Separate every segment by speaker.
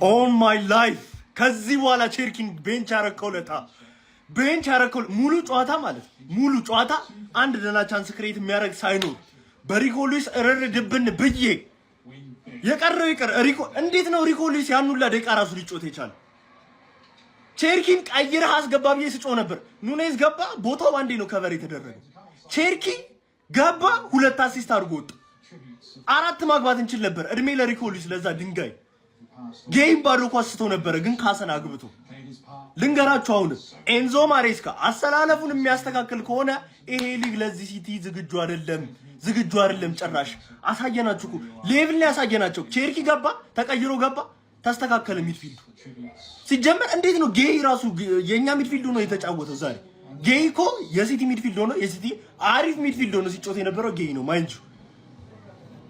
Speaker 1: ኦን ማይ ላይፍ ከዚህ በኋላ ቼርኪን ቤንች ያረከውለታ ቤንች ያረከው ሙሉ ጨዋታ ማለት ሙሉ ጨዋታ አንድ ደና ቻንስ ክሬት የሚያደርግ ሳይኖር በሪኮ ሉዊስ እረር ድብን ብዬ የቀረው ይቀር ሪኮ እንዴት ነው ሪኮ ሉዊስ ያኑላ ደቂቃ ራሱ ሊጮት ይቻላል? ቼርኪን ቀይረህ አስገባ ብዬ ስጮህ ነበር። ኑኔዝ ገባ፣ ቦታው አንዴ ነው ከቨር የተደረገው። ቼርኪ ገባ፣ ሁለት አሲስት አድርጎ ወጣ። አራት ማግባት እንችል ነበር። እድሜ ለሪኮ ሉዊስ ለዛ ድንጋይ ጌም ባዶ ኳስ ስቶ ነበር፣ ግን ካሰን አግብቶ ልንገራችሁ። አሁን ኤንዞ ማሬስካ አሰላለፉን የሚያስተካክል ከሆነ ይሄ ሊግ ለዚህ ሲቲ ዝግጁ አይደለም ጭራሽ። አሳየናችሁ እኮ ሌቭል ላይ ያሳየናቸው። ቼርኪ ገባ፣ ተቀይሮ ገባ፣ ተስተካከለ ሚድፊልዱ። ሲጀመር እንዴት ነው ጌይ ራሱ የኛ ሚድፊልዱ ነው የተጫወተው ዛሬ። ጌይ እኮ የሲቲ ሚድፊልድ ሆኖ የሲቲ አሪፍ ሚድፊልድ ሆኖ ሲጫወት የነበረው ጌይ ነው ማንጁ።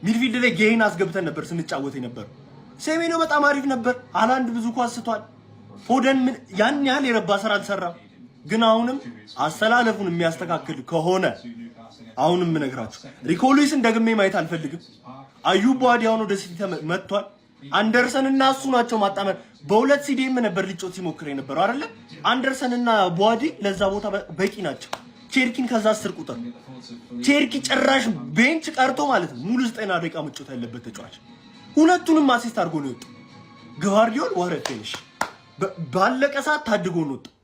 Speaker 1: ሚድፊልድ ላይ ጌይን አስገብተን ነበር ስንጫወት የነበረው። ሴሜኖ በጣም አሪፍ ነበር። ሃላንድ ብዙ ኳስ ስቷል። ፎደን ያን ያህል የረባ ስራ አልሰራም። ግን አሁንም አሰላለፉን የሚያስተካክል ከሆነ አሁንም እነግራችሁ ሪኮ ሉዊስን ደግሜ ማየት አልፈልግም። አዩብ ቧዲ አሁን ወደ ሲቲ መጥቷል። አንደርሰን እና እሱ ናቸው ማጣመር። በሁለት ሲዲኤም ነበር ሊጮት ሲሞክር የነበረው አይደለ? አንደርሰን እና ቧዲ ለዛ ቦታ በቂ ናቸው። ቼርኪን ከዛ 10 ቁጥር ቼርኪ ጭራሽ ቤንች ቀርቶ ማለት ነው ሙሉ 90 ደቂቃ መጫወት ያለበት ተጫዋች ሁለቱንም አሲስት አድርጎ ነው የወጣው። ግቫርዲዮል ወረድ ፊኒሽ ባለቀ ሰዓት ታድጎ ነው የወጣው።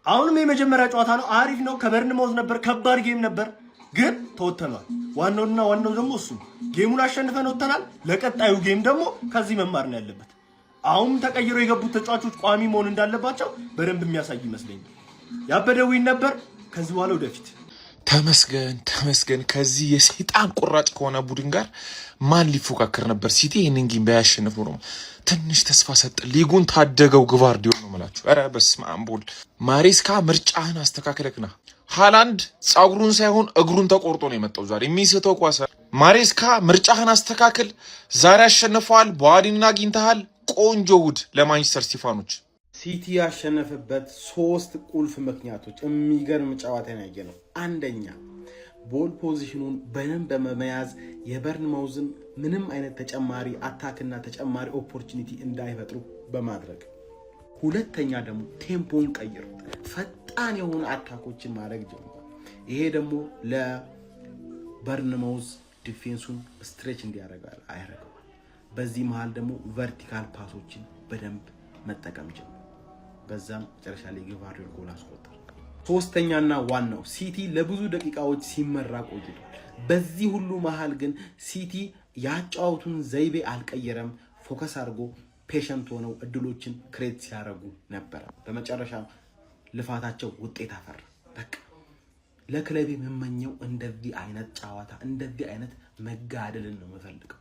Speaker 1: አሁንም የመጀመሪያ ጨዋታ ነው፣ አሪፍ ነው። ከበርንማውዝ ነበር፣ ከባድ ጌም ነበር፣ ግን ተወተናል። ዋናው ደግሞ እሱ ጌሙን አሸንፈን ወተናል። ለቀጣዩ ጌም ደግሞ ከዚህ መማር ነው ያለበት። አሁን ተቀይሮ የገቡት ተጫዋቾች ቋሚ መሆን እንዳለባቸው በደንብ የሚያሳይ ይመስለኛል። ያበደውኝ ነበር። ከዚህ በኋላ ወደፊት
Speaker 2: ተመስገን። ከዚህ የሰይጣን ቁራጭ ከሆነ ቡድን ጋር ማን ሊፎካከር ነበር? ሲቲ ይህንን ጌም ባያሸንፉ ነው ትንሽ ተስፋ ሰጠ። ሊጉን ታደገው ግቫርዲዮል ነው የምላችሁ። ኧረ በስመ አብ ወልድ። ማሬስካ ምርጫህን አስተካክለክና ሃላንድ ጸጉሩን ሳይሆን እግሩን ተቆርጦ ነው የመጣው ዛሬ የሚስተው ኳስ። ማሬስካ ምርጫህን አስተካክል። ዛሬ አሸንፈዋል። ቧዲና አግኝተሃል። ቆንጆ ውድ ለማንቸስተር ስቲፋኖች።
Speaker 3: ሲቲ ያሸነፈበት 3 ቁልፍ ምክንያቶች የሚገርም ጨዋታ ነው። አንደኛ ቦል ፖዚሽኑን በደንብ በመያዝ የበርንማውዝን ምንም አይነት ተጨማሪ አታክና ተጨማሪ ኦፖርቹኒቲ እንዳይፈጥሩ በማድረግ፣ ሁለተኛ ደግሞ ቴምፖን ቀይሩ፣ ፈጣን የሆኑ አታኮችን ማድረግ ጀመሩ። ይሄ ደግሞ ለበርንማውዝ ዲፌንሱን ስትሬች እንዲያደርግ አያደርገው። በዚህ መሃል ደግሞ ቨርቲካል ፓሶችን በደንብ መጠቀም ጀመሩ። በዛም መጨረሻ ላይ ግቫርዲዮል ጎል አስቆጠረ። ሶስተኛና ዋናው ሲቲ ለብዙ ደቂቃዎች ሲመራ ቆይቷል። በዚህ ሁሉ መሃል ግን ሲቲ ያጫወቱን ዘይቤ አልቀየረም። ፎከስ አድርጎ ፔሸንት ሆነው እድሎችን ክሬት ሲያደርጉ ነበር። በመጨረሻ ልፋታቸው ውጤት አፈራ። በቃ ለክለቤ የምመኘው እንደዚህ አይነት ጨዋታ እንደዚህ አይነት መጋደልን ነው የምፈልገው።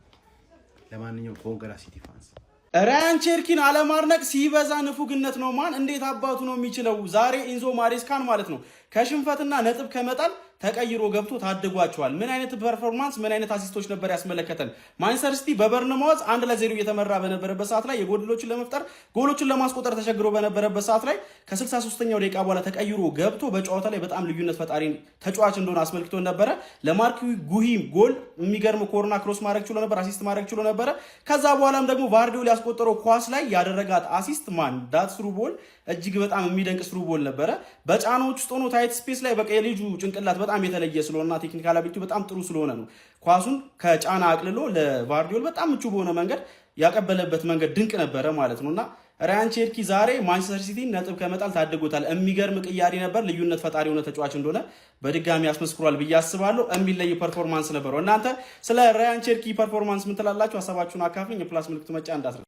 Speaker 3: ለማንኛውም ኮንግራ ሲቲ ፋንስ።
Speaker 4: ራያን ቼርኪን አለማድነቅ ሲበዛ ንፉግነት ነው። ማን እንዴት አባቱ ነው የሚችለው? ዛሬ ኢንዞ ማሬስካን ማለት ነው ከሽንፈትና ነጥብ ከመጣል ተቀይሮ ገብቶ ታድጓቸዋል። ምን አይነት ፐርፎርማንስ ምን አይነት አሲስቶች ነበር ያስመለከተን። ማንቸስተር ሲቲ በበርንማውዝ 1-0 እየተመራ በነበረበት ሰዓት ላይ የጎድሎችን ለመፍጠር ጎሎችን ለማስቆጠር ተቸግሮ በነበረበት ሰዓት ላይ ከ63ኛው ደቂቃ በኋላ ተቀይሮ ገብቶ በጨዋታ ላይ በጣም ልዩነት ፈጣሪ ተጫዋች እንደሆነ አስመልክቶ ነበረ። ለማርክ ጉሂም ጎል የሚገርም ኮርና ክሮስ ማድረግ ችሎ ነበር፣ አሲስት ማድረግ ችሎ ነበረ። ከዛ በኋላም ደግሞ ቫርዲዮል ያስቆጠረው ኳስ ላይ ያደረጋት አሲስት ዳት ስሩ ቦል እጅግ በጣም የሚደንቅ ስሩ ቦል ነበረ። በጫናዎች ውስጥ ሆኖ ታይት ስፔስ ላይ በቃ የልጁ ጭንቅላት በጣም የተለየ ስለሆነና ቴክኒካል አቢሊቲው በጣም ጥሩ ስለሆነ ነው ኳሱን ከጫና አቅልሎ ለቫርዲዮል በጣም ምቹ በሆነ መንገድ ያቀበለበት መንገድ ድንቅ ነበረ ማለት ነውና ራያን ቼርኪ ዛሬ ማንቸስተር ሲቲ ነጥብ ከመጣል ታድጎታል። የሚገርም ቅያሪ ነበር። ልዩነት ፈጣሪ የሆነ ተጫዋች እንደሆነ በድጋሚ ያስመስክሯል ብዬ አስባለሁ። የሚለይ ፐርፎርማንስ ነበረው። እናንተ ስለ ራያን ቼርኪ ፐርፎርማንስ ምን ትላላችሁ? ሀሳባችሁን አካፍሉኝ። የፕላስ ምልክቱ መጫ እንዳትረሱ።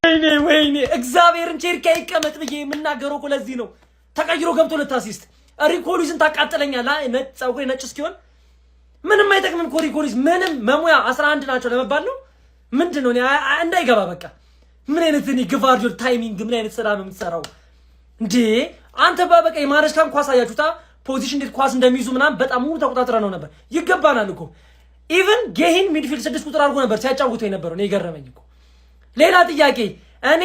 Speaker 5: ወይኔ እግዚአብሔርን ቼርኪ አይቀመጥ ብዬ የምናገረው እኮ ለዚህ ነው። ተቀይሮ ገብቶ ለታሲስት ሪኮ ሉዊስን ታቃጥለኛለህ። ነጭ ጸጉሬ ነጭ እስኪሆን ምንም አይጠቅምም እኮ ሪኮ ሉዊስ ምንም መሙያ 11 ናቸው ለመባል ነው። ምንድነው እንዳይገባ በቃ ምን አይነት ግቫርዲዮል ታይሚንግ ምን አይነት ስራ ነው የምትሰራው እንዴ አንተ? በቃ የማሬስካን ኳስ አያችሁታ ፖዚሽን እንዴት ኳስ እንደሚይዙ ምናምን በጣም ሙሉ ተቆጣጥረ ነው ነበር። ይገባናል እኮ ኢቭን ጌሂን ሚድፊልድ 6 ቁጥር አድርጎ ነበር ሲያጫውተው የነበረው ነው የገረመኝ እኮ። ሌላ ጥያቄ እኔ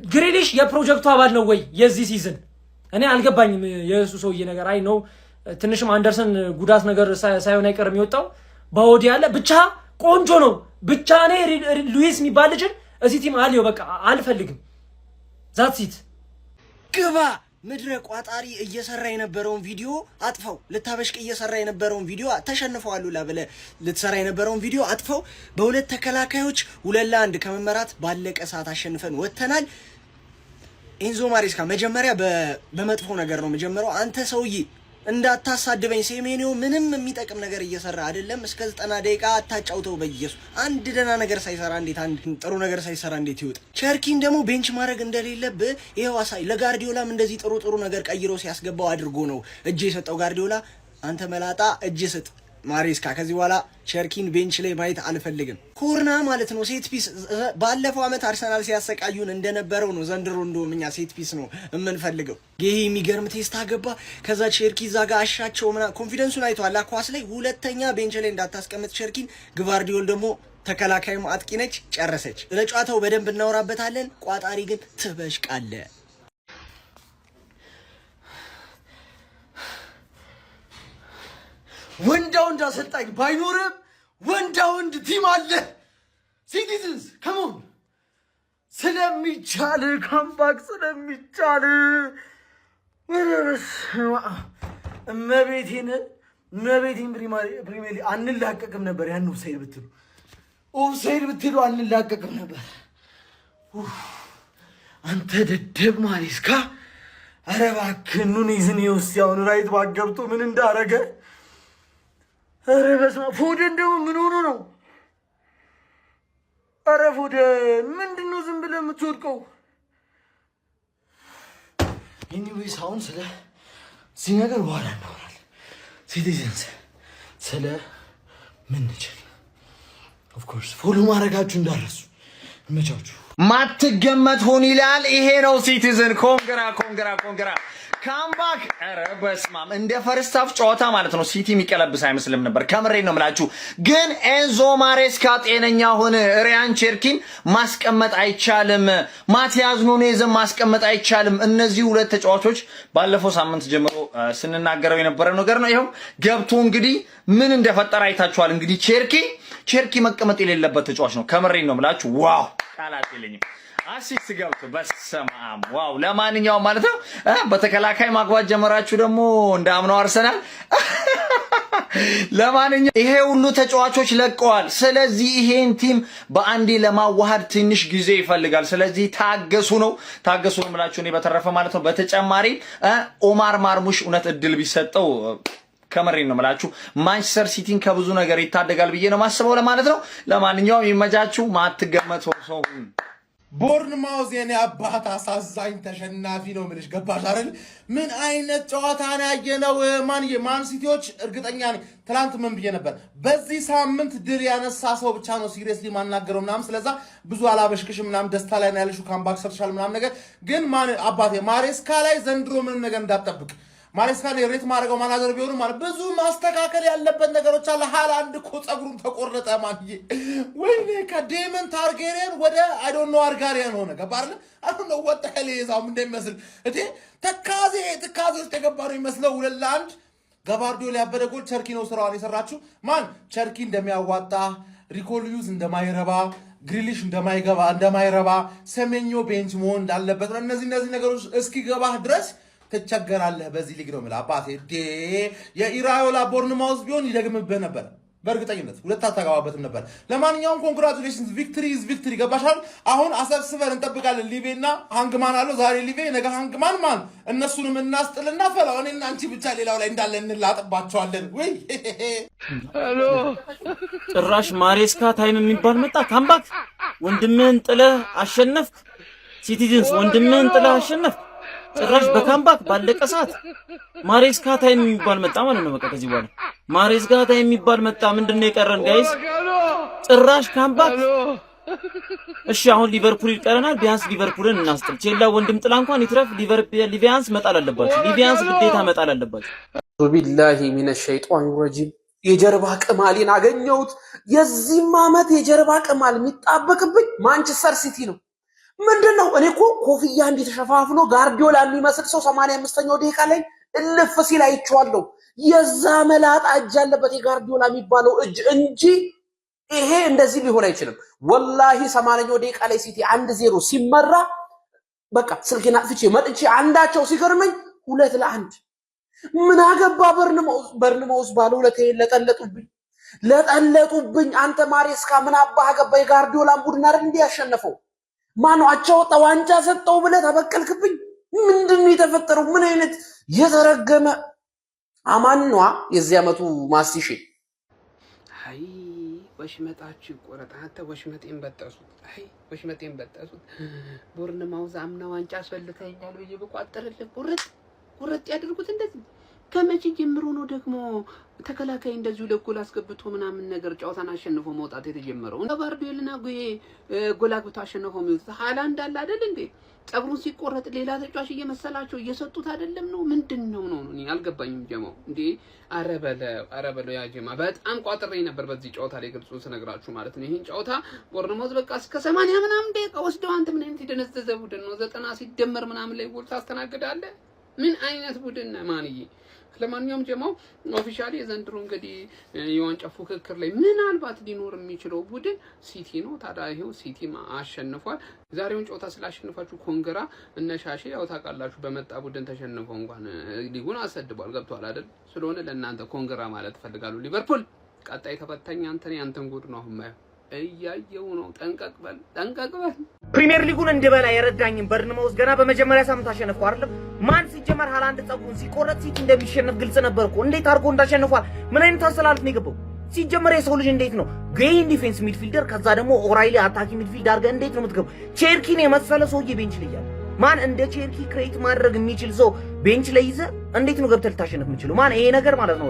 Speaker 5: ግሪሊሽ የፕሮጀክቱ አባል ነው ወይ የዚህ ሲዝን? እኔ አልገባኝም የሱ ሰውዬ ነገር። አይ ነው ትንሽም አንደርሰን ጉዳት ነገር ሳይሆን አይቀርም የወጣው ባውዲ ያለ ብቻ ቆንጆ ነው ብቻ። እኔ ሉዊስ የሚባል ልጅ እዚህ ቲም አልየው በቃ አልፈልግም። ዛትሲት
Speaker 6: ግባ ምድረ ቋጣሪ እየሰራ የነበረውን ቪዲዮ አጥፈው። ልታበሽቅ እየሰራ የነበረውን ቪዲዮ ተሸንፈዋል ለብለ ልትሰራ የነበረውን ቪዲዮ አጥፈው። በሁለት ተከላካዮች 2-1 ከመመራት ባለቀ ሰዓት አሸንፈን ወጥተናል። ኢንዞ ማሬስካ መጀመሪያ በመጥፎ ነገር ነው መጀመሪያው። አንተ ሰውዬ እንዳታሳድበኝ። ሴሜኒዮ ምንም የሚጠቅም ነገር እየሰራ አይደለም። እስከ 90 ደቂቃ አታጫውተው በኢየሱስ። አንድ ደና ነገር ሳይሰራ እንዴት አንድ ጥሩ ነገር ሳይሰራ እንዴት ይወጣ? ቸርኪን ደግሞ ቤንች ማድረግ እንደሌለብህ ይሄው አሳይ። ለጋርዲዮላም እንደዚህ ጥሩ ነገር ቀይሮ ሲያስገባው አድርጎ ነው እጅ የሰጠው ጋርዲዮላ። አንተ መላጣ እጅ ስጥ ማሬስካ። ከዚህ በኋላ ቸርኪን ቤንች ላይ ማየት አልፈልግም። ኮርና ማለት ነው ሴት ፒስ። ባለፈው አመት አርሰናል ሲያሰቃዩን እንደነበረው ነው ዘንድሮ እንደውም እኛ ሴት ፒስ ነው የምንፈልገው። ይሄ የሚገርም ቴስት አገባ። ከዛ ቸርኪ እዛ ጋር አሻቸው ምናምን ኮንፊደንሱን አይቷል ኳስ ላይ። ሁለተኛ ቤንች ላይ እንዳታስቀምጥ ቸርኪን። ግቫርዲዮል ደግሞ ተከላካይም አጥቂ ነች። ጨረሰች። ለጨዋታው በደንብ እናወራበታለን። ቋጣሪ ግን ትበሽቃለ።
Speaker 7: ወንድ አሰልጣኝ ባይኖርም ወንድ ቲም አለ። ሲቲዝንስ ከሞን ስለሚቻል ካምባክ ስለሚቻል እመቤቴን ፕሪሚየር ሊግ አንላቀቅም ነበር። ያን ኦፍሳይድ ብትሉ አንላቀቅም ነበር። አንተ ደደብ ማሬስካ። ኧረ እባክህ ኑኔዝን ውስጥ ያሁን ራይት ባክ ገብቶ ምን እንዳረገ። ኧረ በስመ አብ። ፎደን ደግሞ ምን ሆኖ ነው? ኧረ ፎደን ምንድን ነው ዝም ብለህ የምትወድቀው? ኤኒዌይስ አሁን ስለዚህ ነገር በኋላ እናወራለን። ሲቲዝንስ ስለ ምንችል ኦፍኮርስ ፎሎ ማድረጋችሁ እንዳረሱ እመቻችሁ።
Speaker 2: ማትገመት ሆን ይላል። ይሄ ነው ሲቲዝን። ኮንግራ ካምባክ። ኧረ በስመ አብ። እንደ ፈርስት ሃፍ ጨዋታ ማለት ነው ሲቲ የሚቀለብስ አይመስልም ነበር። ከምሬን ነው የምላችሁ። ግን ኤንዞ ማሬስካ ጤነኛ ሆነ። ሪያን ቸርኪን ማስቀመጥ አይቻልም። ማቲያስ ኑኔዝን ማስቀመጥ አይቻልም። እነዚህ ሁለት ተጫዋቾች ባለፈው ሳምንት ጀምሮ ስንናገረው የነበረ ነገር ነው። ይሄው ገብቶ እንግዲህ ምን እንደፈጠረ አይታችኋል። እንግዲህ ቸርኪ መቀመጥ የሌለበት ተጫዋች ነው። ከምሬን ነው የምላችሁ። ዋው ቃላት የለኝም። አሲስት ገብቶ በስመ አብ ዋው። ለማንኛውም ማለት ነው በተከላካይ ማግባት ጀመራችሁ ደግሞ እንዳምነው አርሰናል። ለማንኛውም ይሄ ሁሉ ተጫዋቾች ለቀዋል። ስለዚህ ይሄን ቲም በአንዴ ለማዋሃድ ትንሽ ጊዜ ይፈልጋል። ስለዚህ ታገሱ ነው የምላችሁ። እኔ በተረፈ ማለት ነው በተጨማሪ ኦማር ማርሙሽ እውነት እድል ቢሰጠው ከመሬን ነው የምላችሁ ማንቸስተር ሲቲን ከብዙ ነገር ይታደጋል ብዬ ነው ማስበው ለማለት ነው። ለማንኛውም ይመጃችሁ። ማትገመት ሰው
Speaker 3: ቦርንማውዝ የኔ አባት አሳዛኝ ተሸናፊ ነው የምልሽ። ገባሽ አይደል? ምን አይነት ጨዋታ ነው ያየነው? ማን ሲቲዎች እርግጠኛ ነኝ ትላንት ምን ብዬ ነበር? በዚህ ሳምንት ድል ያነሳ ሰው ብቻ ነው ሲሪየስሊ ማናገረው ምናምን። ስለዛ ብዙ አላበሽክሽም ምናምን፣ ደስታ ላይ ነው ያለሽው፣ ካምባክ ሰርተሻል ምናምን ነገር። ግን አባቴ ማሬስካ ላይ ዘንድሮ ምንም ነገር እንዳትጠብቅ። ማሬስካ ላይ ሬት ማድረገው ማናገር ቢሆኑ ማለት ብዙ ማስተካከል ያለበት ነገሮች አለ። ሃላንድ እኮ ጸጉሩን ተቆረጠ ማንዬ። ወይኔ ከዴመን ታርጌሪያን ወደ አይ ዶንት ኖ አርጋሪያን ሆነ። ገባርለ አሁን ነው ወጣ ሄሌዛም እንደሚመስል እቴ ተካዜ ውስጥ የገባ ነው የሚመስለው። 2-1 ጋቫርዲዮል ያበደ ጎል። ቸርኪ ነው ስራዋን የሰራችው። ማን ቸርኪ እንደሚያዋጣ፣ ሪኮሉዩዝ እንደማይረባ፣ ግሪሊሽ እንደማይረባ፣ ሰሜኞ ቤንች መሆን እንዳለበት ነው። እነዚህ ነገሮች እስኪገባህ ድረስ ትቸገራለህ በዚህ ሊግ ነው የምልህ አባቴ። የኢራዮላ ቦርንማውዝ ቢሆን ይደግምብህ ነበር በእርግጠኝነት። ሁለት አታገባበትም ነበር። ለማንኛውም ኮንግራቹሌሽንስ፣ ቪክትሪ ኢዝ ቪክትሪ። ገባሻል? አሁን አሰብስበን እንጠብቃለን። ሊቬና ሃንግማን አለው ዛሬ ሊቬ፣ ነገ ሃንግማን ማን እነሱንም እናስጥልና ፈላው እኔና አንቺ ብቻ ሌላው ላይ እንዳለ እንላጥባቸዋለን። ወይ
Speaker 4: ጭራሽ ማሬስካ ታይም የሚባል መጣ። ካምባክ ወንድምህን ጥለህ አሸነፍክ። ሲቲዝንስ ወንድምህን ጥለህ አሸነፍክ። ጭራሽ በካምባክ ባለቀ ሰዓት ማሬስካ ታይም የሚባል መጣ ማለት ነው። በቃ ከዚህ በኋላ ማሬስካ ታይም የሚባል መጣ። ምንድነው የቀረን ጋይስ? ጭራሽ ካምባክ። እሺ አሁን ሊቨርፑል ይቀረናል። ቢያንስ ሊቨርፑልን እናስጥል። ቼላ ወንድም ጥላ እንኳን ይትረፍ። ሊቪያንስ መጣል አለባቸው። ሊቪያንስ ግዴታ መጣል አለባቸው።
Speaker 8: ቢላሂ ሚነ ሸይጣን ረጂም። የጀርባ ቅማሌን አገኘሁት። የዚህም ዓመት የጀርባ ቅማል የሚጣበቅብኝ ማንቸስተር ሲቲ ነው። ምንድነው? እኔ እኮ ኮፍያ እንዲህ ተሸፋፍኖ ጋርዲዮላ የሚመስል ሰው 85ኛው ደቂቃ ላይ እልፍ ሲል አይቼዋለሁ። የዛ መላጣ እጅ ያለበት የጋርዲዮላ የሚባለው እጅ እንጂ ይሄ እንደዚህ ሊሆን አይችልም። ወላሂ 80ኛው ደቂቃ ላይ ሲቲ 1-0 ሲመራ በቃ ስልኬን አጥፍቼ መጥቼ አንዳቸው ሲገርመኝ 2-1 ምን አገባ በርንማውዝ ባለ ሁለቴ ለጠለጡብኝ። አንተ ማሬስካ ምን አባህ ገባ? የጋርዲዮላን ቡድን አይደል እንዴ ያሸነፈው? ማነው አቻወጣ ዋንጫ ሰጠው ብለህ ተበቀልክብኝ? ምንድነው የተፈጠረው? ምን አይነት የተረገመ አማኗ የዚህ ዓመቱ ማስቲሽ
Speaker 9: አይ ወሽመጣችሁ ቆረጣ አንተ ወሽመጤን በጠሱት ቦርንማውዝ አምና ዋንጫ አስፈልተኛል ወይ በቋጠረልህ ቁርጥ ያድርጉት። እንደዚህ ከመቼ ጀምሮ ነው ደግሞ ተከላካይ እንደዚሁ ለጎል አስገብቶ ምናምን ነገር ጫውታን አሸንፎ መውጣት የተጀመረው? እና ባርዲዮልና ጎል አግብቶ አሸንፎ የሚወጣ ሃላንድ አለ አይደል እንዴ? ጸጉሩን ሲቆረጥ ሌላ ተጫዋች እየመሰላቸው እየሰጡት አይደለም ነው? ምንድነው ነው? እኔ አልገባኝም ጀማው እንዴ። አረ በለው ያ ጀማ በጣም ቋጥሬ ነበር በዚህ ጨዋታ ላይ ግልጹን ስነግራችሁ ማለት ነው። ይሄን ጨዋታ ቦርንማውዝ በቃ እስከ 80 ምናምን ደቂቃ ወስደው አንተ ምን አይነት የደነዘዘ ቡድን ነው 90 ሲደመር ምናምን ላይ ጎል ታስተናግዳለህ? ምን አይነት ቡድን ማንዬ። ለማንኛውም ጀማው ኦፊሻሊ የዘንድሮ እንግዲህ የዋንጫ ፉክክር ላይ ምናልባት ሊኖር የሚችለው ቡድን ሲቲ ነው። ታዲያ ይሄው ሲቲ አሸንፏል። ዛሬውን ጨዋታ ስላሸነፋችሁ ኮንግራ እነሻሼ ያው ታውቃላችሁ በመጣ ቡድን ተሸንፈው እንኳን ሊጉን አሰድቧል። ገብቷል አይደል? ስለሆነ ለእናንተ ኮንግራ ማለት ፈልጋለሁ። ሊቨርፑል ቀጣይ ተፈታኝ አንተን ጉድ ነው አሁን ማየው እያየው ነው። ጠንቀቅ በል።
Speaker 5: ፕሪሚየር ሊጉን እንድበላ የረዳኝን በርንማውዝ ገና በመጀመሪያ ሳምንት አሸነፈው አይደለም? ማን ሲጀመር ሃላንድ ጸጉሩን ሲቆረጥ ሲቲ እንደሚሸነፍ ግልጽ ነበር እኮ። እንዴት አድርጎ እንዳሸነፏል? ምን አይነት አሰላለፍ ነው የገባው? ሲጀመር የሰው ልጅ እንዴት ነው ግሬን ዲፌንስ ሚድፊልደር ከዛ ደግሞ ኦራይሊ አታኪ ሚድፊልድ አድርገህ እንዴት ነው የምትገባው? ቼርኪን የመሰለ ሰውዬ ቤንች ላይ ያለ ማን እንደ ቼርኪ ክሬት ማድረግ የሚችል ሰው ቤንች ላይ ይዘህ እንዴት ነው ገብተህ ልታሸንፍ የምችለው? ማን ይሄ ነገር ማለት ነው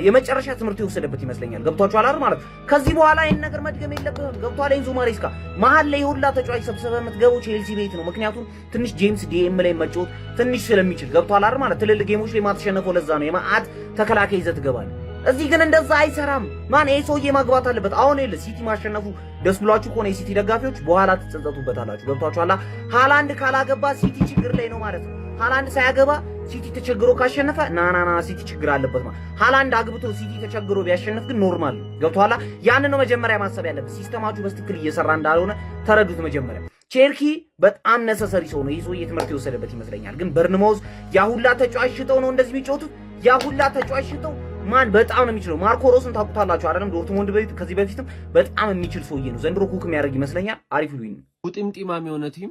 Speaker 5: የመጨረሻ ትምህርት የወሰደበት ይመስለኛል። ገብቷችኋል አይደል ማለት ከዚህ በኋላ ይሄን ነገር መድገም የለብህም። ገብቷል? ኤንዞ ማሬስካ መሀል ላይ ሁላ ተጫዋች ሰብስበህ የምትገባው ቼልሲ ቤት ነው። ምክንያቱም ትንሽ ጄምስ ዲኤም ላይ መጫወት ትንሽ ስለሚችል ገብቷል አይደል ማለት ትልልቅ ጌሞች ላይ ማትሸነፈው ለዛ ነው የማአት ተከላካይ ይዘህ ትገባለህ። እዚህ ግን እንደዛ አይሰራም። ማን ይሄ ሰውዬ ማግባት አለበት። አሁን ይኸውልህ ሲቲ ማሸነፉ ደስ ብሏችሁ ከሆነ የሲቲ ደጋፊዎች በኋላ ትጸጸቱበታላችሁ። ገብቷችኋል? ሃላንድ ካላገባ ሲቲ ችግር ላይ ነው ማለት ነው። ሃላንድ ሳያገባ ሲቲ ተቸግሮ ካሸነፈ ናናና ሲቲ ችግር አለበት ማለት። ሃላንድ አግብቶ ሲቲ ተቸግሮ ቢያሸንፍ ግን ኖርማል ነው። ገብቷችኋል? ያን ነው መጀመሪያ ማሰብ ያለበት። ሲስተማችሁ በትክክል እየሰራ እንዳልሆነ ተረዱት መጀመሪያ። ቼርኪ በጣም ነሰሰሪ ሰው ነው። ይህ ሰውዬ ትምህርት የወሰደበት ይመስለኛል። ግን በርንማውዝ ያሁላ ተጫዋች ሽጠው ነው እንደዚህ የሚጫወቱት። ያሁላ ተጫዋች ሽጠው ማን በጣም ነው የሚችለው? ማርኮ ሮስን ታውቁታላችሁ አይደለም? ዶርትሙንድ ከዚህ በፊትም በጣም የሚችል ሰውዬ ነው። ዘንድሮ ኩክ የሚያደርግ ይመስለኛል። አሪፍ ሉኝ ነው።
Speaker 10: ውጥምጢማም የሆነ ቲም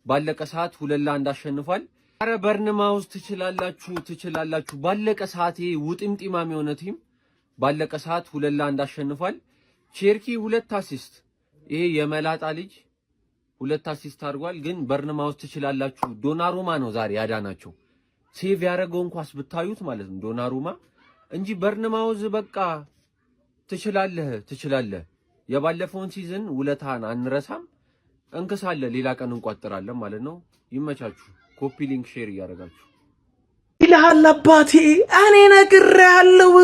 Speaker 10: ባለቀ ሰዓት 2-1 አሸንፏል። አረ በርንማውዝ ትችላላችሁ። ባለቀ ሰዓት ይሄ ውጥምጢማም የሆነ ቲም ባለቀ ሰዓት 2-1 አሸንፏል። ቼርኪ 2 አሲስት ይሄ የመላጣ ልጅ 2 አሲስት አድርጓል። ግን በርንማውዝ ትችላላችሁ። ዶናሩማ ነው ዛሬ ያዳናቸው። ሴቭ ያደረገውን ኳስ ብታዩት ማለት ነው ዶናሩማ እንጂ በርንማውዝ በቃ ትችላለህ። የባለፈውን ሲዝን ውለታን አንረሳም፣ እንክሳለን፣ ሌላ ቀን እንቋጥራለን ማለት ነው። ይመቻችሁ። ኮፒ ሊንክ ሼር እያደረጋችሁ
Speaker 7: ይልሃል አባቴ። እኔ ነግሬሃለሁ፣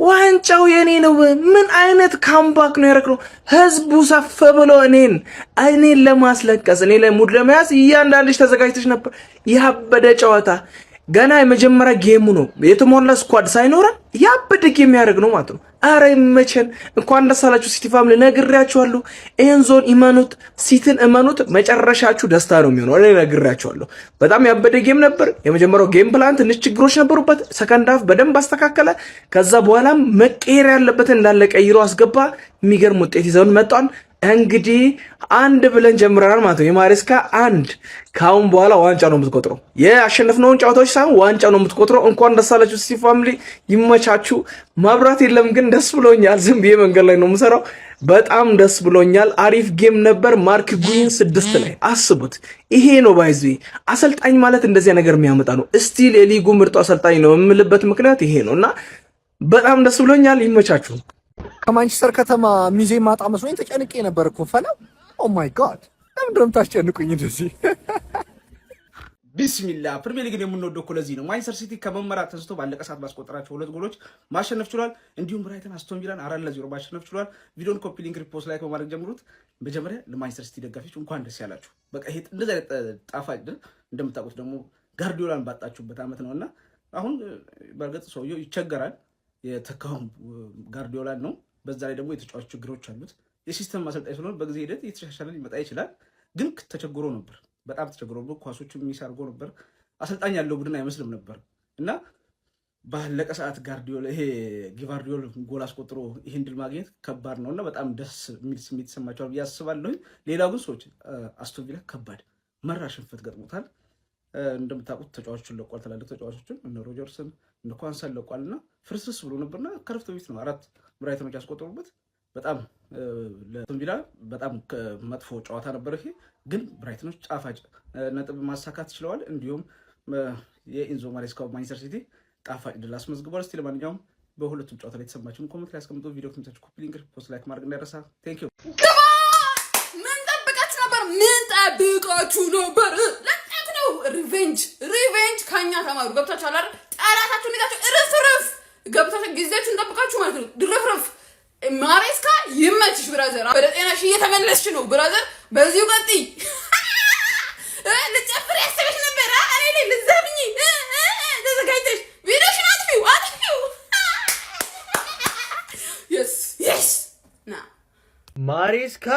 Speaker 7: ዋንጫው የኔ ነው። ምን አይነት ካምባክ ነው ያደረግነው? ህዝቡ ሰፍ ብሎ እኔን ለማስለቀስ እኔ ላይ ሙድ ለመያዝ እያንዳንድሽ ተዘጋጅተሽ ነበር። ያበደ ጨዋታ ገና የመጀመሪያ ጌሙ ነው። የተሟላ ስኳድ ሳይኖረን ያበደ ጌም ያደርግ ነው ማለት ነው። አረ ይመቸን። እንኳን ደስ አላችሁ ሲቲ ፋሚሊ። ነግሬያችኋለሁ። ኤንዞን እመኑት፣ ሲቲን እመኑት። መጨረሻችሁ ደስታ ነው የሚሆነው። እኔ ነግሬያችኋለሁ። በጣም ያበደ ጌም ነበር። የመጀመሪያው ጌም ፕላን ትንሽ ችግሮች ነበሩበት። ሰከንድ ሃፍ በደንብ አስተካከለ። ከዛ በኋላ መቀየር ያለበትን እንዳለ ቀይሮ አስገባ። የሚገርም ውጤት ይዘውን መጣን። እንግዲህ 1 ብለን ጀምረናል ማለት ነው። የማሬስካ 1 ካሁን በኋላ ዋንጫ ነው የምትቆጥረው። የአሸነፍነውን ጨዋታዎች ሳይሆን ዋንጫ ነው የምትቆጥረው። እንኳን ደስ አላችሁ ሲቲ ፋሚሊ፣ ይመቻችሁ። ማብራት የለም ግን ደስ ብሎኛል። ዝም ብዬ መንገድ ላይ ነው የምሰራው። በጣም ደስ ብሎኛል። አሪፍ ጌም ነበር። ማርክ ጉይን 6 ላይ አስቡት። ይሄ ነው ባይዚ አሰልጣኝ ማለት እንደዚህ ነገር የሚያመጣ ነው። ስቲል የሊጉ ምርጡ አሰልጣኝ ነው የምልበት ምክንያት ይሄ ነውና በጣም ደስ ብሎኛል። ይመቻችሁ።
Speaker 11: ከማንቸስተር ከተማ ሚዜ ማጣ መስሎኝ ተጨንቄ ነበር እኮ ፈላ። ኦ ማይ ጋድ ለምን ደም ታስጨንቁኝ እንደዚህ?
Speaker 4: ቢስሚላህ ፕሪሚየር ሊግን የምንወደው እኮ ለዚህ ነው። ማንቸስተር ሲቲ ከመመራት ተንስቶ ባለቀ ሰዓት ባስቆጠራቸው 2 ጎሎች ማሸነፍ ችሏል። እንዲሁም ብራይተን አስቶን ቪላን 4-0 ማሸነፍ ችሏል። ቪዲዮን ኮፒ ሊንክ፣ ሪፖስት፣ ላይክ በማድረግ ጀምሩት። መጀመሪያ ለማንቸስተር ሲቲ ደጋፊዎች እንኳን ደስ ያላችሁ። በቃ ይሄ እንደዛ ጣፋጭ ድል እንደምታውቁት ደግሞ ጋርዲዮላን ባጣችሁበት ዓመት ነውና አሁን በርግጥ ሰውየው ይቸገራል። የተካው ጋርዲዮላን ነው በዛ ላይ ደግሞ የተጫዋች ችግሮች አሉት። የሲስተም ማሰልጣኝ ስለሆነ በጊዜ ሂደት እየተሻሻለ ሊመጣ ይችላል። ግን ተቸግሮ ነበር፣ በጣም ተቸግሮ ነበር። ኳሶቹም የሚሳርጎ ነበር። አሰልጣኝ ያለው ቡድን አይመስልም ነበር እና ባለቀ ሰዓት ጋርዲዮል ይሄ ጊቫርዲዮል ጎል አስቆጥሮ ይህን ድል ማግኘት ከባድ ነው እና በጣም ደስ የሚል ስሜት ይሰማቸዋል ብዬ አስባለሁ። ሌላው ግን ሰዎች አስቶን ቪላ ከባድ መራ ሽንፈት ገጥሞታል። እንደምታውቁት ተጫዋቾችን ለቋል። ትላልቅ ተጫዋቾችን እነ ሮጀርስን እነ ኳንሳን ለቋል እና ፍርስርስ ብሎ ነበርና ከረፍት በፊት ነው 4 ብራይተኖች ያስቆጠሩበት። በጣም ለአስቶን ቪላ በጣም መጥፎ ጨዋታ ነበር ይሄ። ግን ብራይተኖች ጣፋጭ ነጥብ ማሳካት ችለዋል። እንዲሁም የኢንዞ ማሬስካው ማንቸስተር ሲቲ ጣፋጭ ድል አስመዝግቧል። እስቲ ለማንኛውም በሁለቱም ጨዋታ ላይ የተሰማችሁን ኮሜንት ላይ አስቀምጡ። ቪዲዮ ከምታችሁ ኮፒ ሊንክ ፖስት ላይክ ማድረግ እንዳይረሳ። ቴንክ ዩ።
Speaker 12: ምን ጠብቃችሁ ነበር? ለጣት ነው። ሪቬንጅ ከኛ ተማሩ። ገብታችኋል አይደል? ጠላታችሁን ይዛችሁ እርፍ ገብታችሁ ጊዜያችሁን ጠብቃችሁ ማለት ነው። ድርፍርፍ ማሬስካ ይመችሽ ብራዘር። ወደ ጤናሽ እየተመለስሽ ነው ብራዘር። በዚሁ ቀጥይ። ልጨፍር ያሰበሽ ነበር እኔ ላይ ልዘብኝ ተዘጋጅተሽ ቪዲዮሽን አጥፊው የስ ና
Speaker 1: ማሬስካ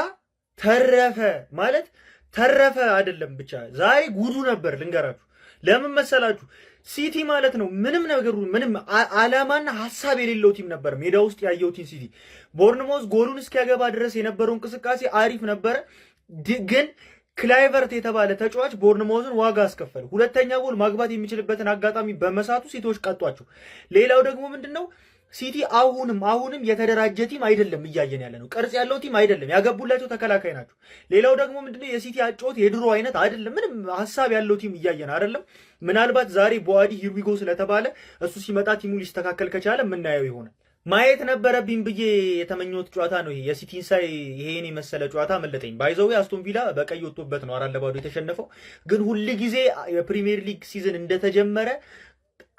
Speaker 1: ተረፈ ማለት ተረፈ አይደለም ብቻ ዛሬ ጉዱ ነበር። ልንገራችሁ ለምን መሰላችሁ? ሲቲ ማለት ነው ምንም ነገሩ ምንም አላማና ሐሳብ የሌለው ቲም ነበር። ሜዳ ውስጥ ያየው ቲም ሲቲ ቦርንሞዝ ጎሉን እስኪያገባ ድረስ የነበረው እንቅስቃሴ አሪፍ ነበረ። ግን ክላይቨርት የተባለ ተጫዋች ቦርንሞዝን ዋጋ አስከፈለ። ሁለተኛ ጎል ማግባት የሚችልበትን አጋጣሚ በመሳቱ ሲቲዎች ቀጧቸው። ሌላው ደግሞ ምንድነው ሲቲ አሁንም የተደራጀ ቲም አይደለም እያየን ያለ ነው። ቅርጽ ያለው ቲም አይደለም። ያገቡላቸው ተከላካይ ናቸው። ሌላው ደግሞ ምንድነው የሲቲ አጫወት የድሮ አይነት አይደለም። ምንም ሐሳብ ያለው ቲም እያየን አይደለም። ምናልባት ዛሬ ቦአዲ ሂርዊጎ ስለተባለ እሱ ሲመጣ ቲሙ ሊስተካከል ከቻለ የምናየው ይሆናል። ማየት ነበረብኝ ብዬ የተመኘሁት ጨዋታ ነው ይሄ። የሲቲን ሳይ ይሄን የመሰለ ጨዋታ መለጠኝ። ባይዘው አስቶን ቪላ በቀይ ወጥቶበት ነው 4-2 የተሸነፈው። ግን ሁሉ ጊዜ የፕሪሚየር ሊግ ሲዝን እንደተጀመረ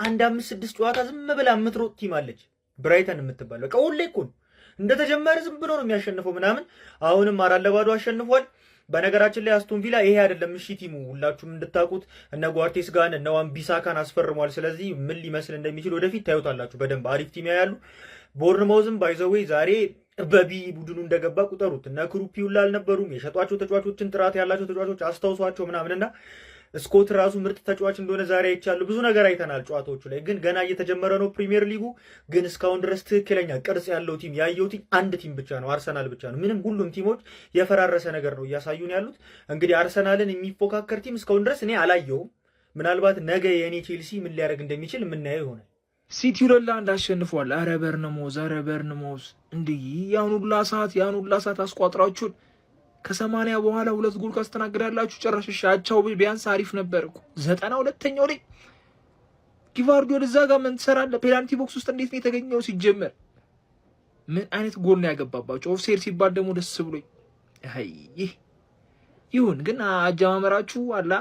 Speaker 1: 5-6 ጨዋታ ዝም ብላ የምትሮጥ ቲም አለች ብራይተን የምትባል። በቃ ሁሌ እኮ እንደተጀመረ ዝም ብሎ ነው የሚያሸንፈው ምናምን። አሁንም 4-2 አሸንፏል። በነገራችን ላይ አስቶን ቪላ ይሄ አይደለም እሺ ቲሙ ሁላችሁም እንድታቁት እነ ጓርቴስ ጋን እነ ዋን-ቢሳካን አስፈርሟል። ስለዚህ ምን ሊመስል እንደሚችል ወደፊት ታዩታላችሁ። በደንብ አሪፍ ቲም ያያሉ። ቦርንማውዝም ባይዘዌይ ዛሬ በቢ ቡድኑ እንደገባ ቁጠሩት። እነ ክሩፒውላ አልነበሩም። የሸጧቸው ተጫዋቾችን ጥራት ያላቸው ተጫዋቾች አስታውሷቸው ምናምንና ስኮት ራሱ ምርጥ ተጫዋች እንደሆነ ዛሬ አይቻሉ። ብዙ ነገር አይተናል ጨዋታዎቹ ላይ። ግን ገና እየተጀመረ ነው ፕሪሚየር ሊጉ። ግን እስካሁን ድረስ ትክክለኛ ቅርጽ ያለው ቲም ያየው ቲም አንድ ቲም ብቻ ነው፣ አርሰናል ብቻ ነው። ምንም ሁሉም ቲሞች የፈራረሰ ነገር ነው እያሳዩን ያሉት። እንግዲህ አርሰናልን የሚፎካከር ቲም እስካሁን ድረስ እኔ አላየውም። ምናልባት ነገ የእኔ ቼልሲ ምን ሊያደርግ እንደሚችል የምናየው ይሆናል።
Speaker 2: ሲቲ 2-1 አሸንፏል። ኧረ በርነሞዝ እንዲህ ያን ሁላ ሰዓት አስቋጥራችሁን ከ80 በኋላ 2 ጎል ካስተናግዳላችሁ ጨራሽ ሻቻው ቢያንስ አሪፍ ነበር እኮ። 92ኛው ላይ ጊቫርዲዮል እዛ ጋር ምን ትሰራለህ? ፔናልቲ ቦክስ ውስጥ እንዴት ነው የተገኘው? ሲጀመር ምን አይነት ጎል ነው ያገባባቸው? ኦፍሳይድ ሲባል ደግሞ ደስ ብሎኝ አይ ይሁን። ግን አጀማመራችሁ አላ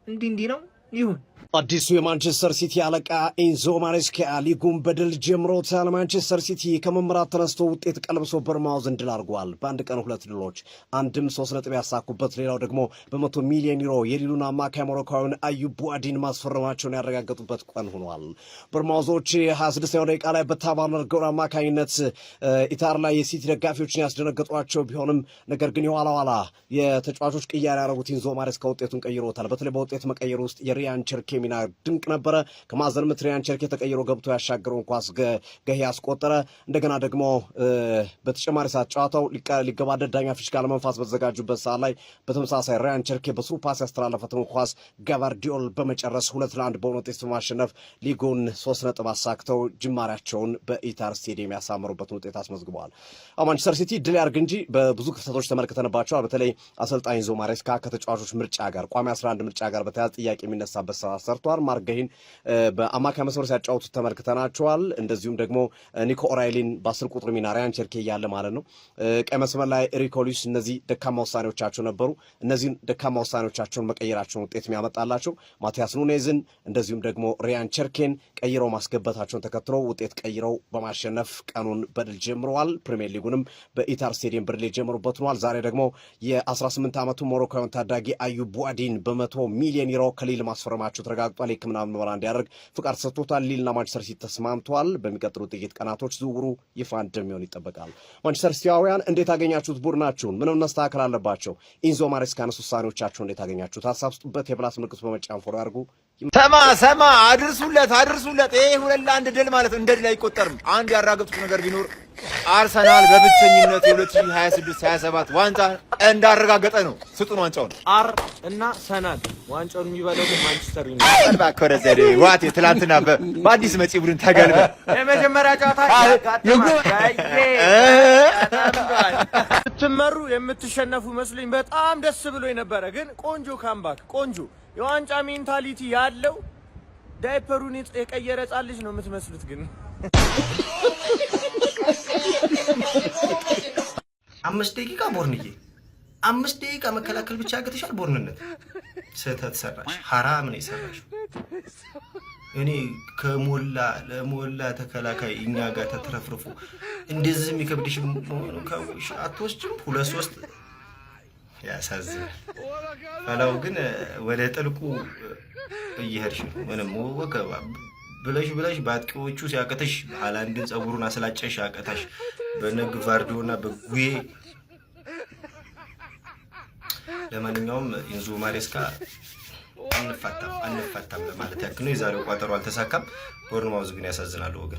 Speaker 2: እንዲህ ነው ይሁን።
Speaker 6: አዲሱ የማንቸስተር ሲቲ አለቃ ኢንዞ ማሬስካ ሊጉን በድል ጀምሮታል። ማንቸስተር ሲቲ ከመምራት ተነስቶ ውጤት ቀልብሶ ቦርንማውዝን ድል አድርጓል። በአንድ ቀን 2 ድሎች፣ አንድም 3 ነጥብ ያሳኩበት፣ ሌላው ደግሞ በ100 ሚሊዮን ዩሮ የሊሉን አማካይ ሞሮካዊውን አዩብ ቡአዲን ማስፈረማቸውን ያረጋገጡበት ቀን ሆኗል። ቦርንማውዞች 26ኛው ደቂቃ ላይ በታቫርነር ጎል አማካኝነት ኢታር ላይ የሲቲ ደጋፊዎችን ያስደነገጧቸው ቢሆንም ነገር ግን የኋላ የተጫዋቾች ቅያሬ ያደረጉት ኢንዞ ማሬስካ ውጤቱን ቀይሮታል። በተለይ በውጤት መቀየር ውስጥ የሪያን ቸርኬ ሚና ድንቅ ነበረ። ከማዕዘን ምት ሪያን ቸርኬ ተቀይሮ ገብቶ ያሻገረውን ኳስ ገሂ ያስቆጠረ። እንደገና ደግሞ በተጨማሪ ሰዓት ጨዋታው ሊገባደድ ዳኛ ፊሽካ ለመንፋስ በተዘጋጁበት ሰዓት ላይ በተመሳሳይ ሪያን ቸርኬ በስሩ ፓስ ያስተላለፈትን ኳስ ጋቫርዲዮል በመጨረስ 2-1 በሆነ ውጤት በማሸነፍ ሊጉን 3 ነጥብ አሳክተው ጅማሬያቸውን በኢታር ስቴዲየም ያሳመሩበትን ውጤት አስመዝግበዋል። ማንቸስተር ሲቲ ድል ያርግ እንጂ በብዙ ክፍተቶች ተመልክተንባቸዋል። በተለይ አሰልጣኝ ኢንዞ ማሬስካ ከተጫዋቾች ምርጫ ጋር ቋሚ 11 ምርጫ ጋር በተያያዘ ጥያቄ የሚነሳበት ሰርቷል። ማርገሂን በአማካይ መስመር ሲያጫወቱት ተመልክተናቸዋል። እንደዚሁም ደግሞ ኒኮ ኦራይሊን በ10 ቁጥር ሚና ሪያን ቸርኬ እያለ ማለት ነው። ቀይ መስመር ላይ ሪኮ ሉዊስ። እነዚህ ደካማ ውሳኔዎቻቸው ነበሩ። እነዚህን ደካማ ውሳኔዎቻቸውን መቀየራቸውን ውጤት የሚያመጣላቸው ማቲያስ ኑኔዝን እንደዚሁም ደግሞ ሪያን ቸርኬን ቀይረው ማስገበታቸውን ተከትሎ ውጤት ቀይረው በማሸነፍ ቀኑን በድል ጀምረዋል። ፕሪሚየር ሊጉንም በኢታር ስቴዲየም በድል ጀምሩበት ሆኗል። ዛሬ ደግሞ የ18 ዓመቱ ሞሮካዊውን ታዳጊ አዩብ ቡአዲን በ100 ሚሊዮን ዩሮ ከሊል ማስፈረማቸው
Speaker 13: ተረጋግጧል። የሕክምና ምርመራ እንዲያደርግ ፍቃድ ሰጥቶታል። ሊልና ማንቸስተር ሲቲ ተስማምተዋል። በሚቀጥሉት ጥቂት ቀናቶች ዝውውሩ ይፋ እንደሚሆን ይጠበቃል። ማንቸስተር ሲቲያውያን እንዴት አገኛችሁት? ቡድናችሁን ምንም መስተካከል አለባቸው? ኢንዞ ማሬስካንስ ውሳኔዎቻቸው እንዴት አገኛችሁት? ሀሳብ ስጡበት። የፕላስ ምልክቱ በመጫን ፎሎ ያድርጉ።
Speaker 2: ሰማ አድርሱለት። ይሄ 2-1 ድል ማለት እንደ ድል አይቆጠርም። አንድ ያራገጥኩት ነገር ቢኖር አርሰናል በብቸኝነት የ2026-27 ዋንጫ እንዳረጋገጠ ነው። ስጡን ዋንጫውን።
Speaker 10: አር እና ሰናል ዋንጫውን የሚበላው ማንቸስተር ዩናይትድ
Speaker 2: ባከረዘደ ዋት ትላንትና በአዲስ መጪ ቡድን ተገልበ
Speaker 10: የመጀመሪያ ጨዋታ ስትመሩ የምትሸነፉ መስሎኝ በጣም ደስ ብሎኝ ነበረ። ግን ቆንጆ ካምባክ፣ ቆንጆ የዋንጫ ሜንታሊቲ ያለው ዳይፐሩን የቀየረ ሕፃን ልጅ ነው የምትመስሉት ግን
Speaker 3: 5 ደቂቃ ቦርንዬ 5 ደቂቃ መከላከል ብቻ አቅተሻል። ቦርንነት ስህተት ሰራሽ፣ ሐራም ነው የሰራሽ። እኔ ለሞላ ተከላካይ እኛ ጋር ተትረፍርፎ እንደዚህ የሚከብድሽ ከውሽ አትወስጂም። 2-3 ያሳዝናል። ፈላው ግን ወደ ጥልቁ እየሄድሽ ነው። ምንም ወከባ ብለሽ በአጥቂዎቹ ሲያቀተሽ ሃላንድን ጸጉሩን አስላጨሽ አቀታሽ በነግቫርዲዮና በጉዬ። ለማንኛውም ኢንዞ ማሬስካ አንፈታም ለማለት ያክል ነው። የዛሬው ቋጠሮ አልተሳካም። ቦርንማውዝ ግን ያሳዝናል ወገን።